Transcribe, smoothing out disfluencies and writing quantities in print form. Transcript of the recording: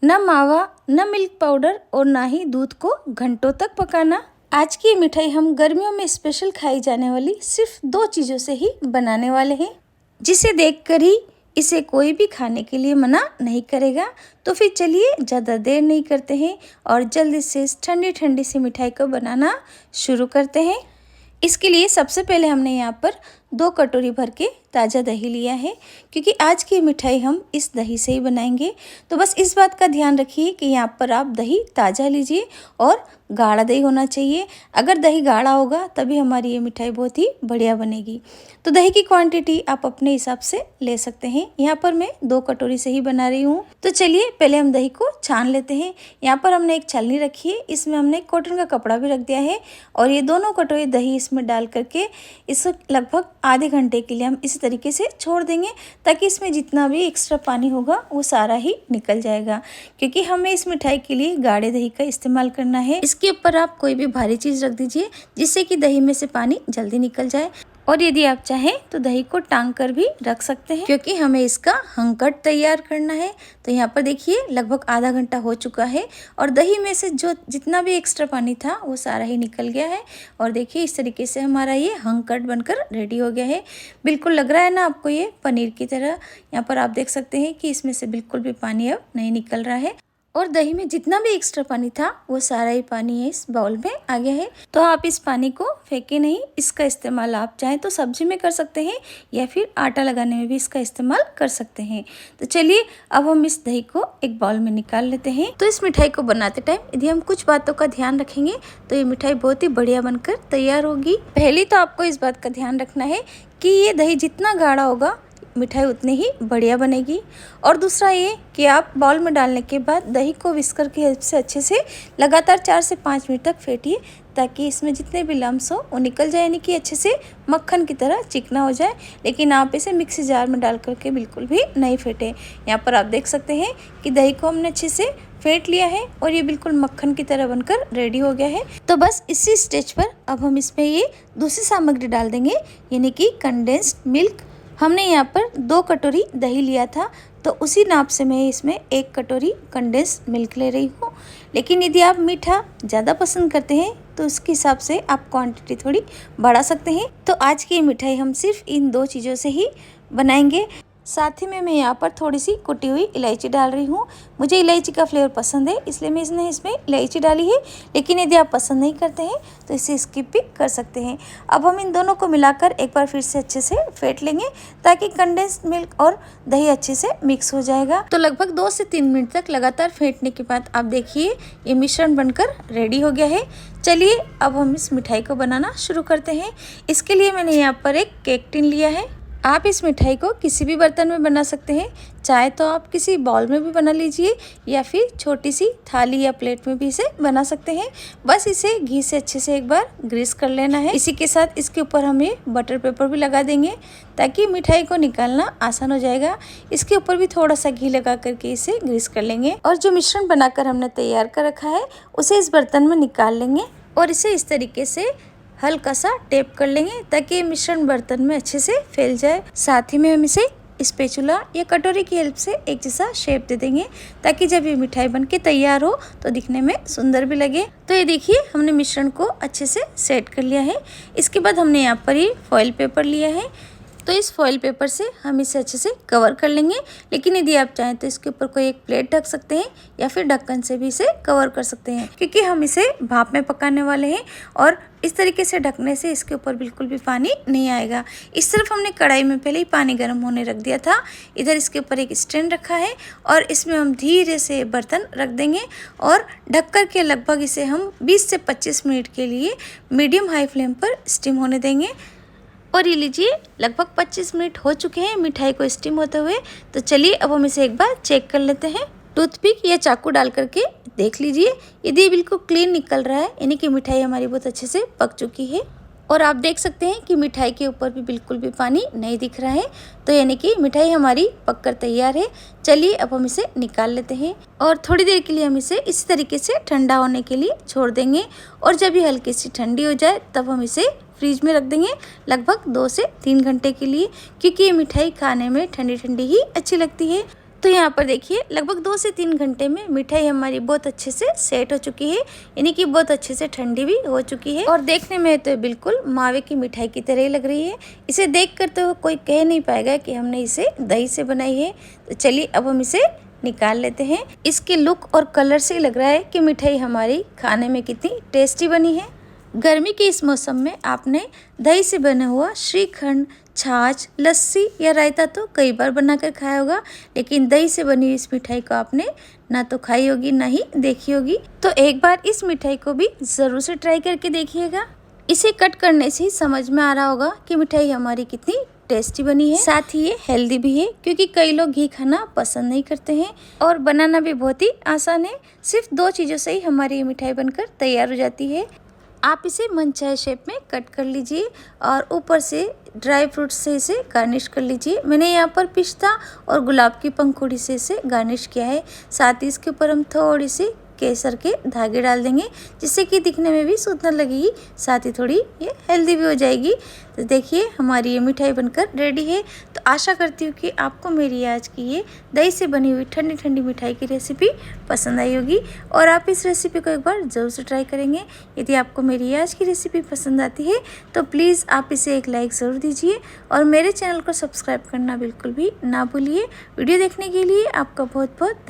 न मावा, न मिल्क पाउडर और ना ही दूध को घंटों तक पकाना। आज की ये मिठाई हम गर्मियों में स्पेशल खाई जाने वाली सिर्फ 2 चीज़ों से ही बनाने वाले हैं, जिसे देखकर ही इसे कोई भी खाने के लिए मना नहीं करेगा। तो फिर चलिए ज़्यादा देर नहीं करते हैं और जल्दी से इस ठंडी ठंडी सी मिठाई को बनाना शुरू करते हैं। इसके लिए सबसे पहले हमने यहाँ पर 2 कटोरी भर के ताज़ा दही लिया है, क्योंकि आज की मिठाई हम इस दही से ही बनाएंगे। तो बस इस बात का ध्यान रखिए कि यहाँ पर आप दही ताज़ा लीजिए और गाढ़ा दही होना चाहिए। अगर दही गाढ़ा होगा तभी हमारी ये मिठाई बहुत ही बढ़िया बनेगी। तो दही की क्वांटिटी आप अपने हिसाब से ले सकते हैं। यहाँ पर मैं 2 कटोरी से ही बना रही हूँ। तो चलिए पहले हम दही को छान लेते हैं। यहाँ पर हमने एक छलनी रखी है, इसमें हमने कॉटन का कपड़ा भी रख दिया है और ये दोनों कटोरी दही इसमें डाल करके इसको लगभग आधे घंटे के लिए हम इसी तरीके से छोड़ देंगे, ताकि इसमें जितना भी एक्स्ट्रा पानी होगा वो सारा ही निकल जाएगा। क्योंकि हमें इस मिठाई के लिए गाढ़े दही का इस्तेमाल करना है। इसके ऊपर आप कोई भी भारी चीज़ रख दीजिए, जिससे कि दही में से पानी जल्दी निकल जाए। और यदि आप चाहें तो दही को टांग कर भी रख सकते हैं, क्योंकि हमें इसका हंकट तैयार करना है। तो यहाँ पर देखिए लगभग आधा घंटा हो चुका है और दही में से जो जितना भी एक्स्ट्रा पानी था वो सारा ही निकल गया है। और देखिए इस तरीके से हमारा ये हंकट बनकर रेडी हो गया है। बिल्कुल लग रहा है ना आपको ये पनीर की तरह। यहाँ पर आप देख सकते हैं कि इसमें से बिल्कुल भी पानी अब नहीं निकल रहा है और दही में जितना भी एक्स्ट्रा पानी था वो सारा ही पानी है इस बाउल में आ गया है। तो आप इस पानी को फेंके नहीं, इसका इस्तेमाल आप चाहें तो सब्जी में कर सकते हैं या फिर आटा लगाने में भी इसका इस्तेमाल कर सकते हैं। तो चलिए अब हम इस दही को एक बाउल में निकाल लेते हैं। तो इस मिठाई को बनाते टाइम यदि हम कुछ बातों का ध्यान रखेंगे तो ये मिठाई बहुत ही बढ़िया बनकर तैयार होगी। पहली तो आपको इस बात का ध्यान रखना है कि ये दही जितना गाढ़ा होगा मिठाई उतनी ही बढ़िया बनेगी। और दूसरा ये कि आप बाउल में डालने के बाद दही को विस्कर की हेल्प से अच्छे से लगातार 4 से 5 मिनट तक फेंटिए, ताकि इसमें जितने भी लम्स हो वो निकल जाए, यानी कि अच्छे से मक्खन की तरह चिकना हो जाए। लेकिन आप इसे मिक्सी जार में डाल करके बिल्कुल भी नहीं फेंटें। यहाँ पर आप देख सकते हैं कि दही को हमने अच्छे से फेंट लिया है और ये बिल्कुल मक्खन की तरह बनकर रेडी हो गया है। तो बस इसी स्टेज पर अब हम इसमें ये दूसरी सामग्री डाल देंगे, यानी कि कंडेंस्ड मिल्क। हमने यहाँ पर 2 कटोरी दही लिया था, तो उसी नाप से मैं इसमें 1 कटोरी कंडेंस्ड मिल्क ले रही हूँ। लेकिन यदि आप मीठा ज़्यादा पसंद करते हैं तो उसके हिसाब से आप क्वांटिटी थोड़ी बढ़ा सकते हैं। तो आज की मिठाई हम सिर्फ इन 2 चीज़ों से ही बनाएंगे। साथ ही में मैं यहाँ पर थोड़ी सी कुटी हुई इलायची डाल रही हूँ। मुझे इलायची का फ्लेवर पसंद है, इसलिए मैं इसमें इलायची डाली है। लेकिन यदि आप पसंद नहीं करते हैं तो इसे स्किप भी कर सकते हैं। अब हम इन दोनों को मिलाकर एक बार फिर से अच्छे से फेंट लेंगे, ताकि कंडेंस्ड मिल्क और दही अच्छे से मिक्स हो जाएगा। तो लगभग 2 से 3 मिनट तक लगातार फेंटने के बाद आप देखिए ये मिश्रण बनकर रेडी हो गया है। चलिए अब हम इस मिठाई को बनाना शुरू करते हैं। इसके लिए मैंने यहाँ पर एक केक टिन लिया है। आप इस मिठाई को किसी भी बर्तन में बना सकते हैं, चाहे तो आप किसी बाउल में भी बना लीजिए या फिर छोटी सी थाली या प्लेट में भी इसे बना सकते हैं। बस इसे घी से अच्छे से एक बार ग्रीस कर लेना है। इसी के साथ इसके ऊपर हम ये बटर पेपर भी लगा देंगे, ताकि मिठाई को निकालना आसान हो जाएगा। इसके ऊपर भी थोड़ा सा घी लगा करके इसे ग्रीस कर लेंगे और जो मिश्रण बनाकर हमने तैयार कर रखा है उसे इस बर्तन में निकाल लेंगे और इसे इस तरीके से हल्का सा टेप कर लेंगे, ताकि ये मिश्रण बर्तन में अच्छे से फैल जाए। साथ ही में हम इसे स्पैचुला या कटोरी की हेल्प से एक जैसा शेप दे देंगे, ताकि जब ये मिठाई बनके तैयार हो तो दिखने में सुंदर भी लगे। तो ये देखिए हमने मिश्रण को अच्छे से सेट कर लिया है। इसके बाद हमने यहाँ पर ये फॉइल पेपर लिया है, तो इस फॉइल पेपर से हम इसे अच्छे से कवर कर लेंगे। लेकिन यदि आप चाहें तो इसके ऊपर कोई एक प्लेट ढक सकते हैं या फिर ढक्कन से भी इसे कवर कर सकते हैं, क्योंकि हम इसे भाप में पकाने वाले हैं और इस तरीके से ढकने से इसके ऊपर बिल्कुल भी पानी नहीं आएगा। इस तरफ हमने कढ़ाई में पहले ही पानी गर्म होने रख दिया था। इधर इसके ऊपर एक स्टैंड रखा है और इसमें हम धीरे से बर्तन रख देंगे और ढक कर के लगभग इसे हम 20 से 25 मिनट के लिए मीडियम हाई फ्लेम पर स्टीम होने देंगे। और ये लीजिए लगभग 25 मिनट हो चुके हैं मिठाई को स्टीम होते हुए। तो चलिए अब हम इसे एक बार चेक कर लेते हैं। टूथपिक या चाकू डाल करके देख लीजिए, यदि ये बिल्कुल क्लीन निकल रहा है, यानी कि मिठाई हमारी बहुत अच्छे से पक चुकी है। और आप देख सकते हैं कि मिठाई के ऊपर भी बिल्कुल भी पानी नहीं दिख रहा है, तो यानी कि मिठाई हमारी पककर तैयार है। चलिए अब हम इसे निकाल लेते हैं और थोड़ी देर के लिए हम इसे इस तरीके से ठंडा होने के लिए छोड़ देंगे। और जब ये हल्की सी ठंडी हो जाए तब हम इसे फ्रीज में रख देंगे लगभग 2 से 3 घंटे के लिए, क्योंकि ये मिठाई खाने में ठंडी ठंडी ही अच्छी लगती है। तो यहाँ पर देखिए लगभग 2 से 3 घंटे में मिठाई हमारी बहुत अच्छे से सेट हो चुकी है, यानी कि बहुत अच्छे से ठंडी भी हो चुकी है और देखने में तो बिल्कुल मावे की मिठाई की तरह ही लग रही है। इसे देख कर तो कोई कह नहीं पाएगा कि हमने इसे दही से बनाई है। तो चलिए अब हम इसे निकाल लेते हैं। इसके लुक और कलर से लग रहा है कि मिठाई हमारी खाने में कितनी टेस्टी बनी है। गर्मी के इस मौसम में आपने दही से बना हुआ श्रीखंड, छाछ, लस्सी या रायता तो कई बार बनाकर खाया होगा, लेकिन दही से बनी हुई इस मिठाई को आपने ना तो खाई होगी ना ही देखी होगी। तो एक बार इस मिठाई को भी ज़रूर से ट्राई करके देखिएगा। इसे कट करने से ही समझ में आ रहा होगा कि मिठाई हमारी कितनी टेस्टी बनी है। साथ ही ये हेल्दी भी है, क्योंकि कई लोग घी खाना पसंद नहीं करते हैं और बनाना भी बहुत ही आसान है। सिर्फ 2 चीज़ों से ही हमारी ये मिठाई बनकर तैयार हो जाती है। आप इसे मनचाहे शेप में कट कर लीजिए और ऊपर से ड्राई फ्रूट से इसे गार्निश कर लीजिए। मैंने यहाँ पर पिस्ता और गुलाब की पंखुड़ी से इसे गार्निश किया है। साथ ही इसके ऊपर हम थोड़ी सी केसर के धागे डाल देंगे, जिससे कि दिखने में भी सुंदर लगेगी, साथ ही थोड़ी ये हेल्दी भी हो जाएगी। तो देखिए हमारी ये मिठाई बनकर रेडी है। तो आशा करती हूँ कि आपको मेरी आज की ये दही से बनी हुई ठंडी ठंडी मिठाई की रेसिपी पसंद आई होगी और आप इस रेसिपी को एक बार ज़रूर से ट्राई करेंगे। यदि आपको मेरी आज की रेसिपी पसंद आती है तो प्लीज़ आप इसे एक लाइक ज़रूर दीजिए और मेरे चैनल को सब्सक्राइब करना बिल्कुल भी ना भूलिए। वीडियो देखने के लिए आपका बहुत बहुत